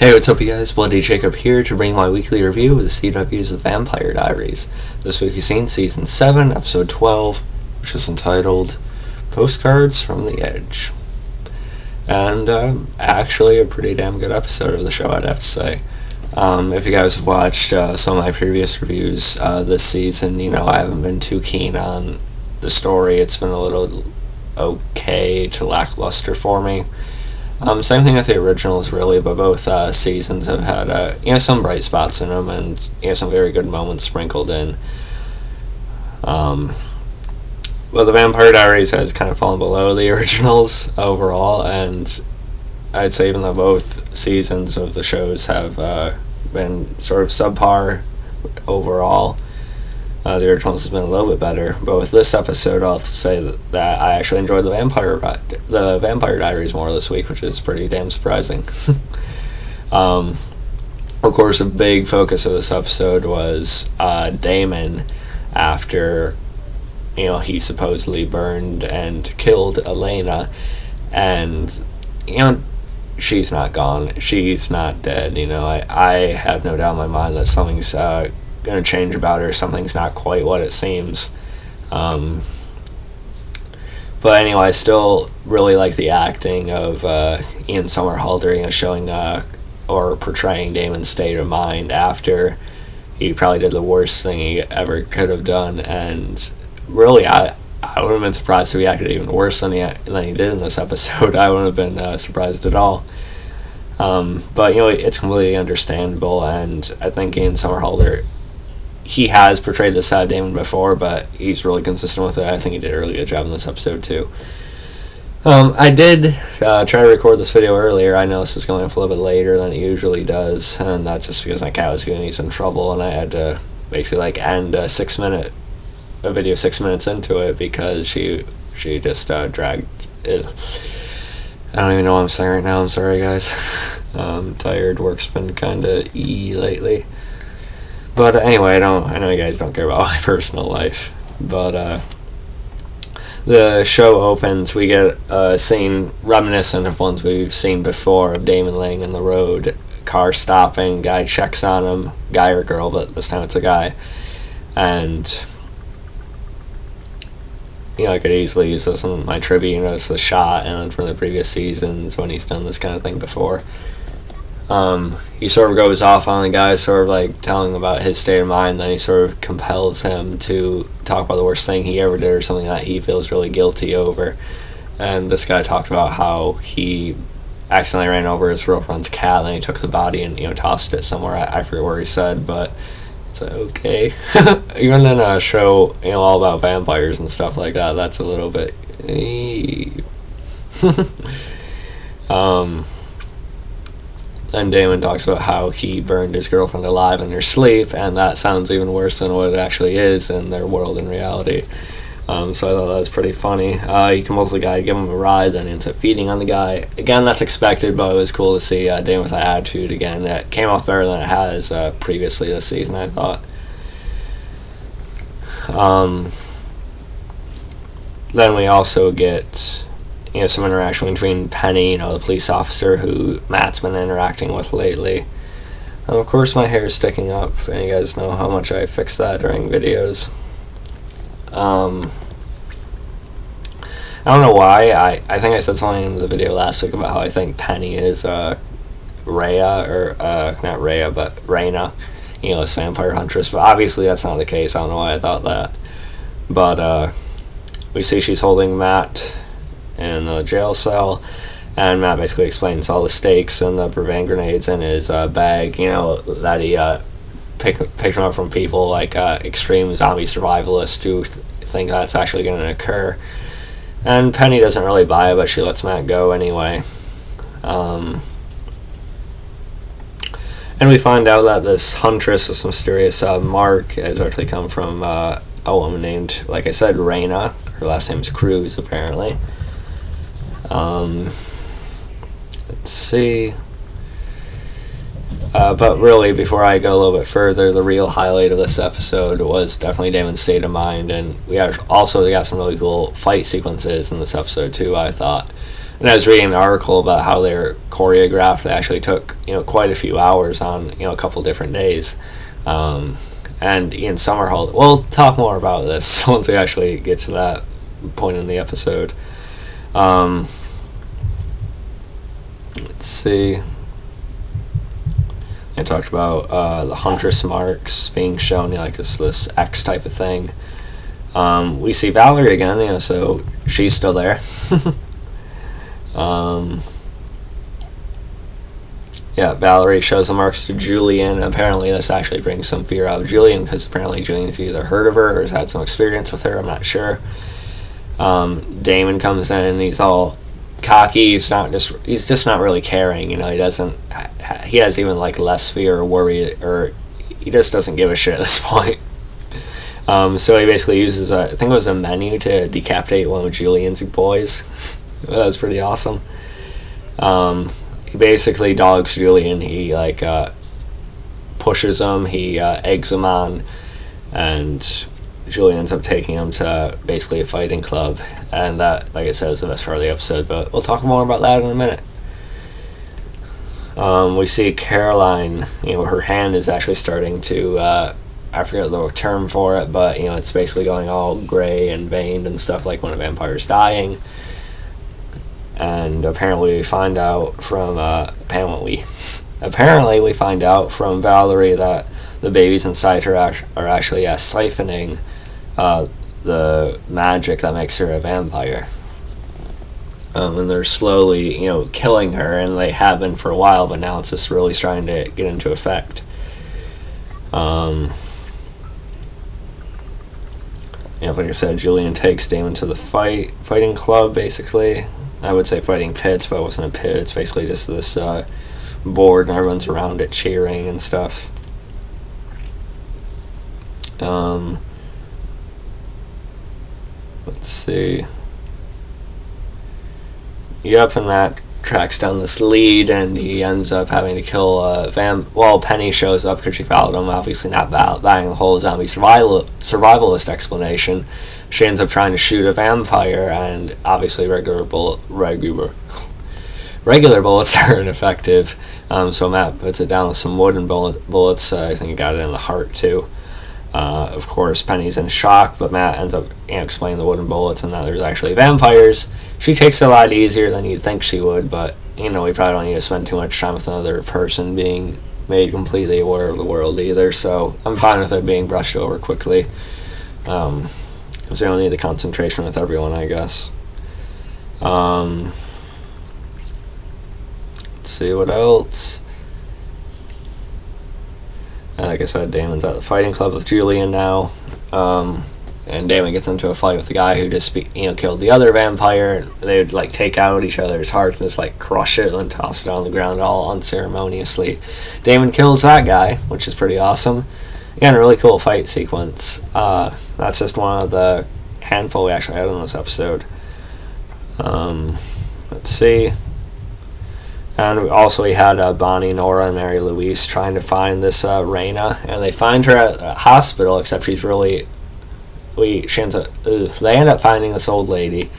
Hey, what's up, you guys? Bloody Jacob here to bring my weekly review of the CW's The Vampire Diaries. This week we've seen Season 7, Episode 12, which is entitled Postcards from the Edge. And actually a pretty damn good episode of the show, I'd have to say. If you guys have watched some of my previous reviews this season, you know I haven't been too keen on the story. It's been a little okay to lackluster for me. Same thing with the originals, really, but both seasons have had some bright spots in them and some very good moments sprinkled in. Well, the Vampire Diaries has kind of fallen below the originals overall, and I'd say even though both seasons of the shows have been sort of subpar overall, the originals has been a little bit better. But with this episode, I'll have to say that I actually enjoyed the Vampire Diaries more this week, which is pretty damn surprising. Of course, a big focus of this episode was Damon after he supposedly burned and killed Rayna, and she's not gone. She's not dead. I have no doubt in my mind that something's going to change about her. Something's not quite what it seems. But anyway, I still really like the acting of Ian Somerhalder, showing or portraying Damon's state of mind after he probably did the worst thing he ever could have done. And really, I would have been surprised if he acted even worse than he did in this episode. I wouldn't have been surprised at all. But it's completely understandable, and I think Ian Somerhalder, he has portrayed this side of Damon before, but he's really consistent with it. I think he did a really good job in this episode too. I did try to record this video earlier. I know this is going up a little bit later than it usually does, and that's just because my cat was giving me some trouble, and I had to basically end a video 6 minutes into it because she just dragged it. I don't even know what I'm saying right now. I'm sorry, guys. I'm tired. Work's been kind of lately. But anyway, I know you guys don't care about my personal life. But the show opens. We get a scene reminiscent of ones we've seen before of Damon laying in the road, car stopping, guy checks on him, guy or girl, but this time it's a guy. And I could easily use this in my trivia. It's the shot, and from the previous seasons when he's done this kind of thing before. He sort of goes off on the guy, sort of like telling about his state of mind, then he sort of compels him to talk about the worst thing he ever did or something that he feels really guilty over. And this guy talked about how he accidentally ran over his girlfriend's cat, then he took the body and tossed it somewhere. I forget where he said, but it's okay. Even in a show all about vampires and stuff like that, that's a little bit Then Damon talks about how he burned his girlfriend alive in her sleep, and that sounds even worse than what it actually is in their world in reality. So I thought that was pretty funny. He compels the guy to give him a ride, then he ends up feeding on the guy. Again, that's expected, but it was cool to see Damon with that attitude again. It came off better than it has previously this season, I thought. Then we also get some interaction between Penny, the police officer who Matt's been interacting with lately. And of course my hair is sticking up, and you guys know how much I fix that during videos. I don't know why. I think I said something in the video last week about how I think Penny is Rhea, or not Rhea, but Rayna, this vampire huntress. But obviously that's not the case. I don't know why I thought that. But we see she's holding Matt in the jail cell, and Matt basically explains all the stakes and the brigade grenades in his bag, that he picked them up from people like extreme zombie survivalists who think that's actually going to occur. And Penny doesn't really buy it, but she lets Matt go anyway. And we find out that this huntress, this mysterious mark, has actually come from a woman named, like I said, Rayna. Her last name is Cruz, apparently. Let's see. But really, before I go a little bit further, the real highlight of this episode was definitely Damon's state of mind, and we also got some really cool fight sequences in this episode too, I thought. And I was reading an article about how they're choreographed. They actually took, quite a few hours on, a couple different days. And Ian Somerhalder, we'll talk more about this once we actually get to that point in the episode. Let's see. I talked about the huntress marks being shown, like this X type of thing. We see Valerie again, so she's still there. Valerie shows the marks to Julian. Apparently this actually brings some fear out of Julian, because apparently Julian's either heard of her or has had some experience with her, I'm not sure. Damon comes in and he's all cocky. He's just not really caring, he has even like less fear or worry, or he just doesn't give a shit at this point. So he basically uses I think it was a menu to decapitate one of Julian's boys. That was pretty awesome. He basically dogs Julian. He pushes him, he eggs him on, and Julian ends up taking him to basically a fighting club, and that, like I said, is the best part of the episode, but we'll talk more about that in a minute. We see Caroline, her hand is actually starting to, I forget the term for it, but, it's basically going all gray and veined and stuff like when a vampire's dying. And apparently we find out from, apparently we find out from Valerie that the babies inside her are actually siphoning the magic that makes her a vampire. And they're slowly, killing her, and they have been for a while, but now it's just really starting to get into effect. Like I said, Julian takes Damon to the fighting club, basically. I would say fighting pits, but it wasn't a pit. It's basically just this board, and everyone's around it cheering and stuff. Let's see. Yep, and Matt tracks down this lead, and he ends up having to kill Penny shows up because she followed him, obviously not buying the whole zombie survivalist explanation. She ends up trying to shoot a vampire, and obviously regular bullets are ineffective. So Matt puts it down with some wooden bullets. I think he got it in the heart too. Of course, Penny's in shock, but Matt ends up explaining the wooden bullets and that there's actually vampires. She takes it a lot easier than you'd think she would, but we probably don't need to spend too much time with another person being made completely aware of the world either, so I'm fine with it being brushed over quickly. Because we don't need the concentration with everyone, I guess. Let's see what else. Like I said, Damon's at the fighting club with Julian now, and Damon gets into a fight with the guy who just killed the other vampire. They would take out each other's hearts and just crush it and toss it on the ground all unceremoniously. Damon kills that guy, which is pretty awesome. Again, a really cool fight sequence. That's just one of the handful we actually had in this episode. Let's see. And also we had Bonnie, Nora, and Mary Louise trying to find this Rayna, and they find her at a hospital, except she's really... they end up finding this old lady.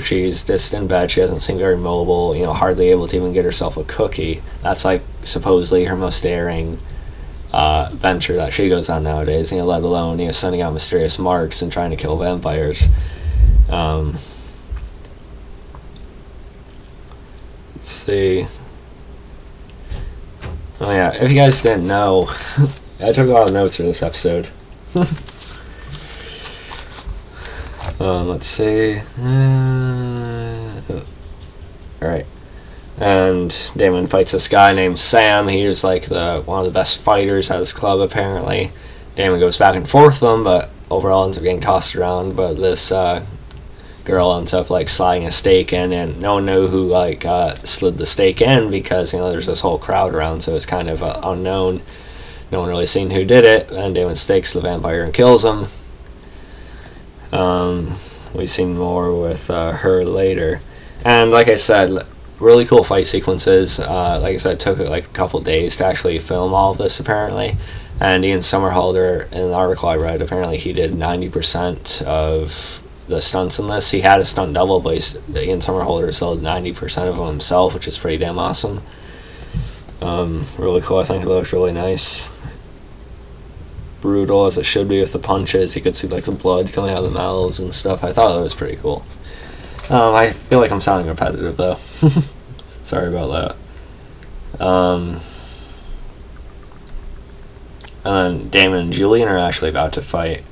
She's just in bed. She doesn't seem very mobile, hardly able to even get herself a cookie. That's supposedly her most daring venture that she goes on nowadays, let alone sending out mysterious marks and trying to kill vampires. Let's see. Oh yeah, if you guys didn't know, I took a lot of notes for this episode. Let's see. Alright. And Damon fights this guy named Sam. He was one of the best fighters at his club, apparently. Damon goes back and forth with him, but overall ends up getting tossed around. But this girl ends up sliding a stake in, and no one knew who slid the stake in because there's this whole crowd around, so it's kind of unknown. No one really seen who did it, and Damon stakes the vampire and kills him. We've seen more with her later, and like I said, really cool fight sequences. Like I said, it took a couple days to actually film all of this apparently, and Ian Somerhalder, in the article I read, apparently he did 90% of the stunts in this. He had a stunt double, but Ian Somerhalder sold 90% of them himself, which is pretty damn awesome. Really cool. I think it looks really nice. Brutal as it should be with the punches. You could see like the blood coming out of the mouths and stuff. I thought that was pretty cool. I feel like I'm sounding repetitive though. Sorry about that. And then Damon and Julian are actually about to fight.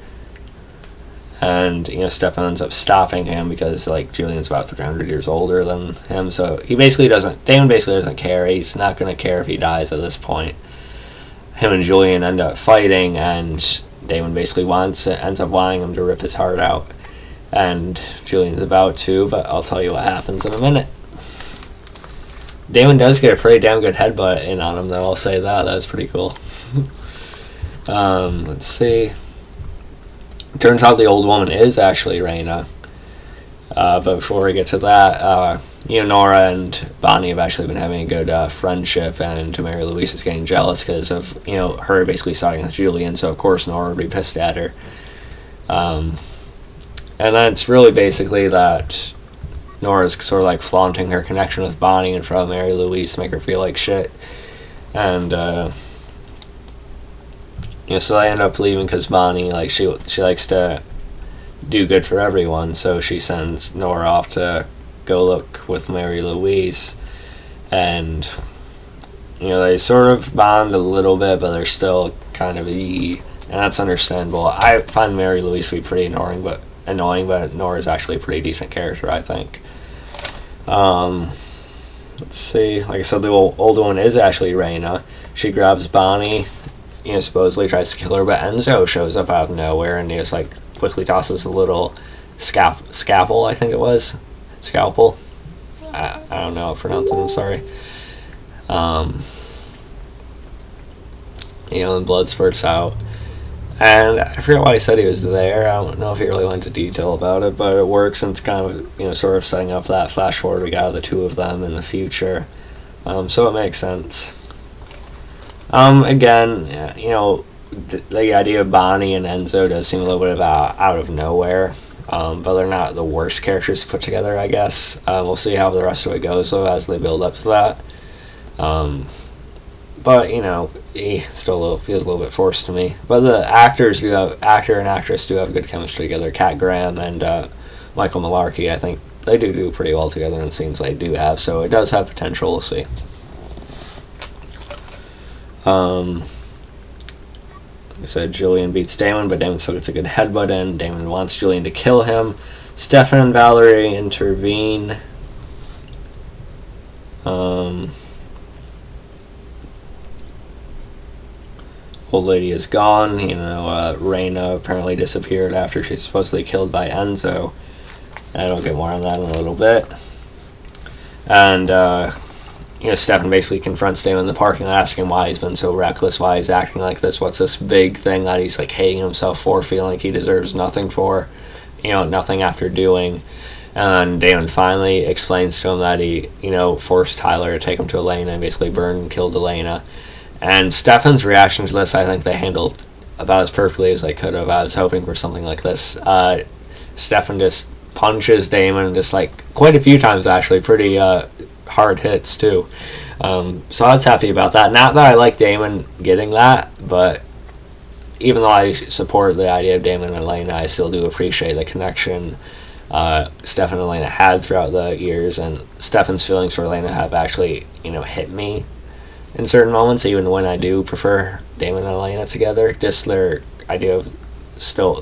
And, Stefan ends up stopping him because, like, Julian's about 300 years older than him. So Damon basically doesn't care. He's not going to care if he dies at this point. Him and Julian end up fighting, and Damon basically ends up wanting him to rip his heart out. And Julian's about to, but I'll tell you what happens in a minute. Damon does get a pretty damn good headbutt in on him, though, I'll say that. That's pretty cool. Let's see. Turns out the old woman is actually Rayna. But before we get to that, Nora and Bonnie have actually been having a good friendship, and Mary Louise is getting jealous because of, her basically siding with Julian, so of course Nora would be pissed at her. And then it's really basically that Nora's sort of like flaunting her connection with Bonnie in front of Mary Louise to make her feel like shit. And, so I end up leaving because Bonnie, like, she likes to do good for everyone, so she sends Nora off to go look with Mary Louise, and, they sort of bond a little bit, but they're still kind of and that's understandable. I find Mary Louise to be pretty annoying, but Nora's actually a pretty decent character, I think. Let's see, like I said, the older one is actually Rayna. She grabs Bonnie, supposedly tries to kill her, but Enzo shows up out of nowhere, and he just, like, quickly tosses a little scalpel, I think it was. Scalpel? I don't know how to pronounce it, I'm sorry. And blood spurts out. And I forget why he said he was there. I don't know if he really went into detail about it, but it works, and it's kind of, sort of setting up that flash forward we got of the two of them in the future. So it makes sense. Again, the idea of Bonnie and Enzo does seem a little bit out of nowhere, but they're not the worst characters to put together, I guess. We'll see how the rest of it goes, though, as they build up to that. But, he still feels a little bit forced to me. But the actor and actress do have good chemistry together. Kat Graham and Michael Malarkey, I think they do pretty well together in the scenes they do have, so it does have potential, we'll see. Like I said, Julian beats Damon, but Damon still gets a good headbutt in. Damon wants Julian to kill him. Stefan and Valerie intervene. Old lady is gone. Rayna apparently disappeared after she's supposedly killed by Enzo. And I'll get more on that in a little bit. And, Stefan basically confronts Damon in the parking lot, asking why he's been so reckless, why he's acting like this, what's this big thing that he's, like, hating himself for, feeling like he deserves nothing for, nothing after doing. And Damon finally explains to him that he, forced Tyler to take him to Elena and basically burned and killed Elena. And Stefan's reaction to this, I think they handled about as perfectly as they could have. I was hoping for something like this. Stefan just punches Damon, just, like, quite a few times, actually, pretty, hard hits too, so I was happy about that. Not that I like Damon getting that, but even though I support the idea of Damon and Elena, I still do appreciate the connection Stefan and Elena had throughout the years, and Stefan's feelings for Elena have actually hit me in certain moments, even when I do prefer Damon and Elena together. Just their idea of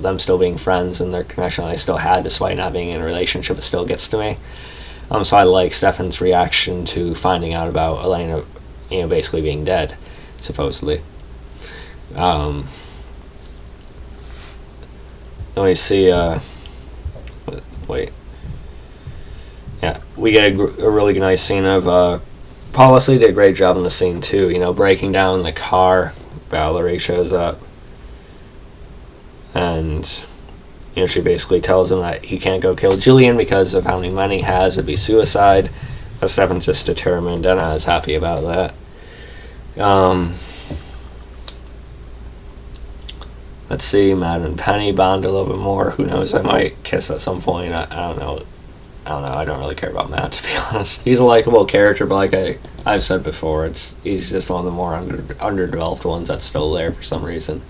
them still being friends and their connection I still had despite not being in a relationship, it still gets to me. So I like Stefan's reaction to finding out about Elena, basically being dead, supposedly. Let me see, wait. Yeah, we get a really nice scene of, Paul Wesley did a great job in the scene too, breaking down the car. Valerie shows up. And she basically tells him that he can't go kill Julian because of how many money he has. It'd be suicide. But Stefan's just determined, and I was happy about that. Let's see, Matt and Penny bond a little bit more. Who knows? They might kiss at some point. I don't know. I don't really care about Matt, to be honest. He's a likable character, but like I've said before, he's just one of the more underdeveloped ones that's still there for some reason.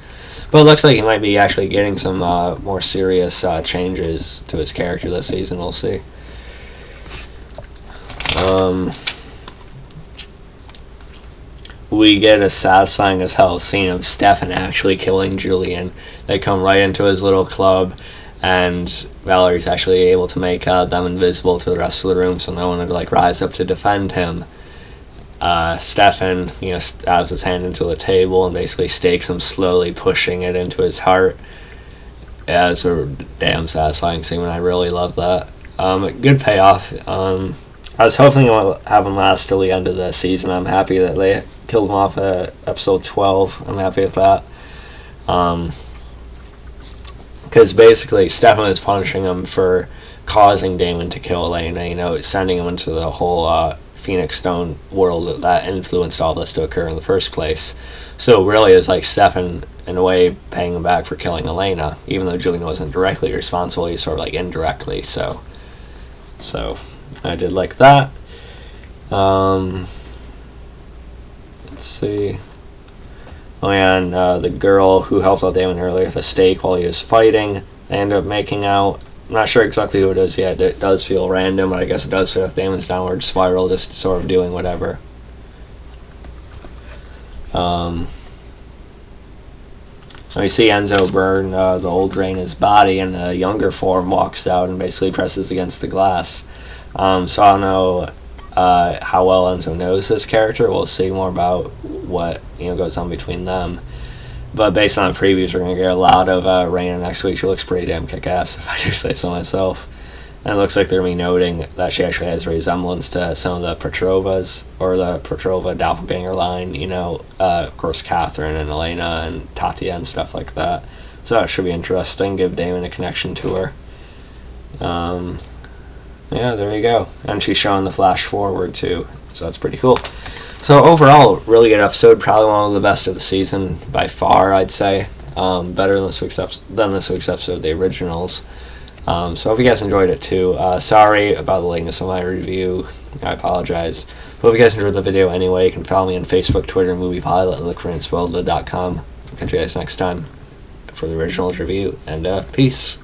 But it looks like he might be actually getting some more serious changes to his character this season. We'll see. We get a satisfying as hell scene of Stefan actually killing Julian. They come right into his little club, and Valerie's actually able to make them invisible to the rest of the room, so no one would like rise up to defend him. Stefan, stabs his hand into the table and basically stakes him, slowly pushing it into his heart. Yeah, it's a damn satisfying scene, and I really love that. Good payoff. I was hoping it would have him last till the end of the season. I'm happy that they killed him off at episode 12. I'm happy with that. Because basically Stefan is punishing him for causing Damon to kill Rayna, sending him into the whole Phoenix Stone world that influenced all this to occur in the first place. So really it's like Stefan, in a way, paying him back for killing Rayna, even though Julian wasn't directly responsible, he's sort of like indirectly, so I did like that. Let's see. Oh yeah, and the girl who helped out Damon earlier with the steak while he was fighting, they end up making out. I'm not sure exactly who it is yet. It does feel random, but I guess it does fit with Damon's downward spiral, just sort of doing whatever. We see Enzo burn the old Rayna's body, and the younger form walks out and basically presses against the glass. So I don't know how well Enzo knows this character. We'll see more about what goes on between them. But based on the previews, we're going to get a lot of Rayna next week. She looks pretty damn kick-ass, if I do say so myself. And it looks like they're going to be noting that she actually has a resemblance to some of the Petrovas, or the Petrova doppelganger line, of course, Catherine and Elena and Tatia and stuff like that. So that should be interesting, give Damon a connection to her. Yeah, there you go. And she's showing the flash forward, too, so that's pretty cool. So overall, really good episode, probably one of the best of the season by far, I'd say. Better than this week's episode of the originals. So I hope you guys enjoyed it too. Sorry about the lateness of my review. I apologize. But if you guys enjoyed the video anyway, you can follow me on Facebook, Twitter, MoviePilot, and look for inspoiled.com. I'll catch you guys next time for the originals review, and peace.